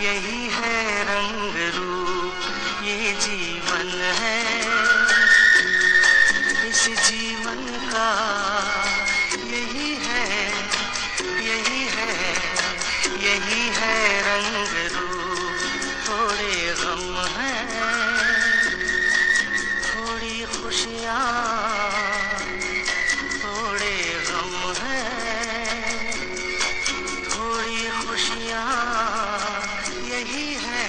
यही है रंग रूप ये जीवन है, इस जीवन का यही है, यही है, यही है रंग रूप। थोड़े गम हैं, थोड़ी खुशियाँ, थोड़े गम हैं, थोड़ी खुशियाँ, यही है,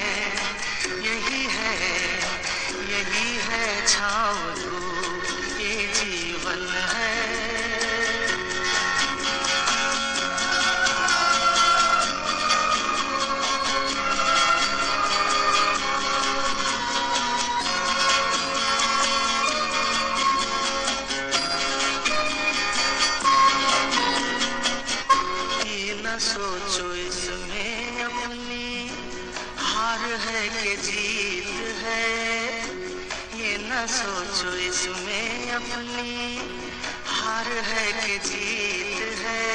यही है, यही है छाँव धूप ये जीवन है। सोचो इसमें अपनी हार है कि जीत है, ये न सोचो इसमें अपनी हार है कि जीत है।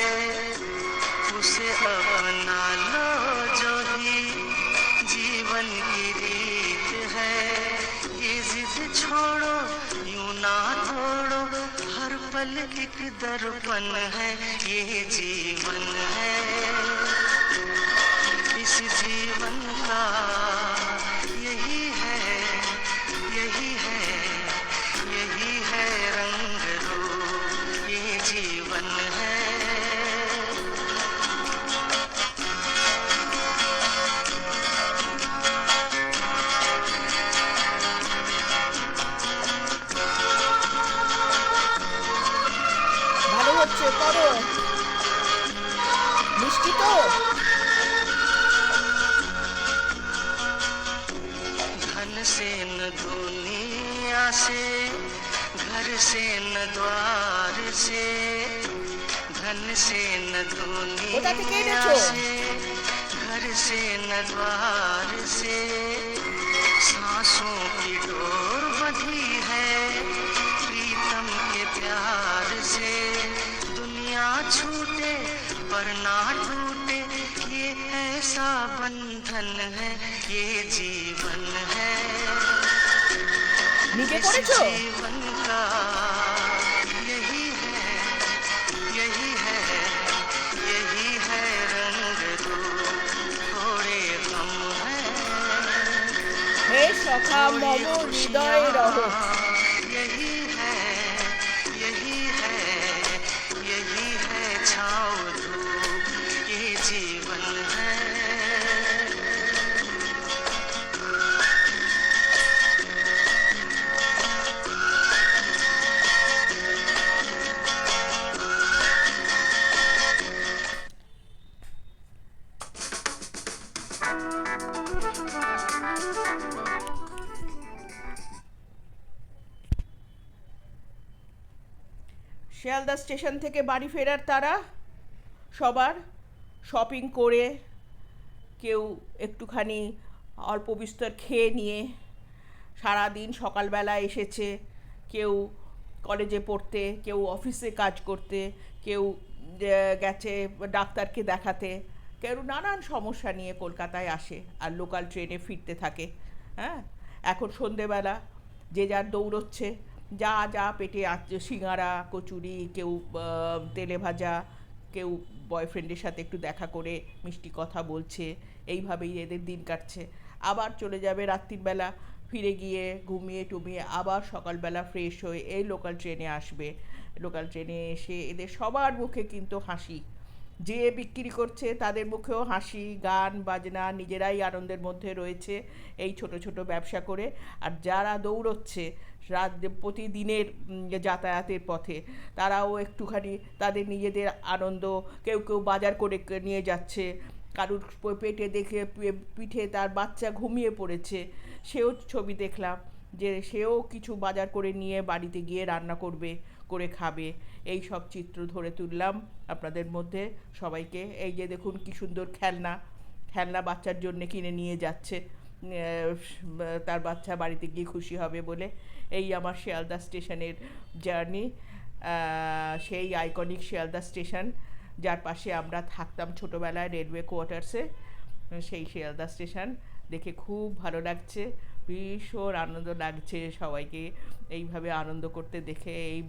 उसे अपना लो जो ही जीवन की रीत है, ये जिद छोड़ो यूं ना तोड़ो, हर पल एक दर्पण है ये जीवन है, इस जीवन का यही है, यही है, यही है रंग रूप ये जीवन है। ভালো হচ্ছে, করো মিষ্টি তো। धन से न दुनिया से, घर से न द्वार से, धन से न কোথা থেকে दुनिया এনেছো? से, घर से न द्वार से, सांसों की डोर बंधी है प्रीतम के प्यार से। दुनिया छूटे पर ना टूटे, ये ऐसा बंधन है ये जीवन है, নিজে इस করেছো? जीवन का यही है, यही है, यही है रंग रूप। थोड़े गम हैं, হে সখা थोड़ी মম হৃদয় खुशियाँ, রহ। यही है, यही है, यही है छाँव धूप ये जीवन है। শিয়ালদা স্টেশন থেকে বাড়ি ফেরার তারা, সবার শপিং করে কেউ একটুখানি অল্প বিস্তর খেয়ে নিয়ে সারাদিন সকালবেলা এসেছে, কেউ কলেজে পড়তে, কেউ অফিসে কাজ করতে, কেউ গেছে ডাক্তারকে দেখাতে, কেউ নানান সমস্যা নিয়ে কলকাতায় আসে আর লোকাল ট্রেনে ফিরতে থাকে। হ্যাঁ, এখন সন্ধেবেলা যে যার দৌড়চ্ছে, যা যা পেটে সিঙাড়া, কচুরি, কেউ তেলে ভাজা, কেউ বয়ফ্রেন্ডের সাথে একটু দেখা করে মিষ্টি কথা বলছে, এইভাবেই এদের দিন কাটছে। আবার চলে যাবে রাত্রিবেলা, ফিরে গিয়ে ঘুমিয়ে টুমিয়ে আবার সকালবেলা ফ্রেশ হয়ে এই লোকাল ট্রেনে আসবে। লোকাল ট্রেনে এসে এদের সবার মুখে কিন্তু হাসি, যে বিক্রি করছে তাদের মুখেও হাসি, গান বাজনা, নিজেরাই আনন্দের মধ্যে রয়েছে এই ছোট ছোট ব্যবসা করে। আর যারা দৌড়চ্ছে রাত প্রতিদিনের যাতায়াতের পথে, তারাও একটুখানি তাদের নিজেদের আনন্দ, কেউ কেউ বাজার করে নিয়ে যাচ্ছে, কারুর পেটে দেখে পিঠে তার বাচ্চা ঘুমিয়ে পড়েছে, সেও ছবি দেখলাম যে সেও কিছু বাজার করে নিয়ে বাড়িতে গিয়ে রান্না করবে, করে খাবে। এই সব চিত্র ধরে তুললাম আপনাদের মধ্যে সবাইকে। এই যে দেখুন কি সুন্দর খেলনা, খেলনা বাচ্চার জন্য কিনে নিয়ে যাচ্ছে, তার বাচ্চা বাড়িতে গিয়ে খুশি হবে বলে। এই আমার শিয়ালদা স্টেশনের জার্নি, সেই আইকনিক শিয়ালদা স্টেশন যার পাশে আমরা থাকতাম ছোটোবেলায় রেলওয়ে কোয়ার্টার্সে। সেই শিয়ালদা স্টেশন দেখে খুব ভালো লাগছে, ভীষণ আনন্দ লাগছে সবাইকে এইভাবে আনন্দ করতে দেখে। এই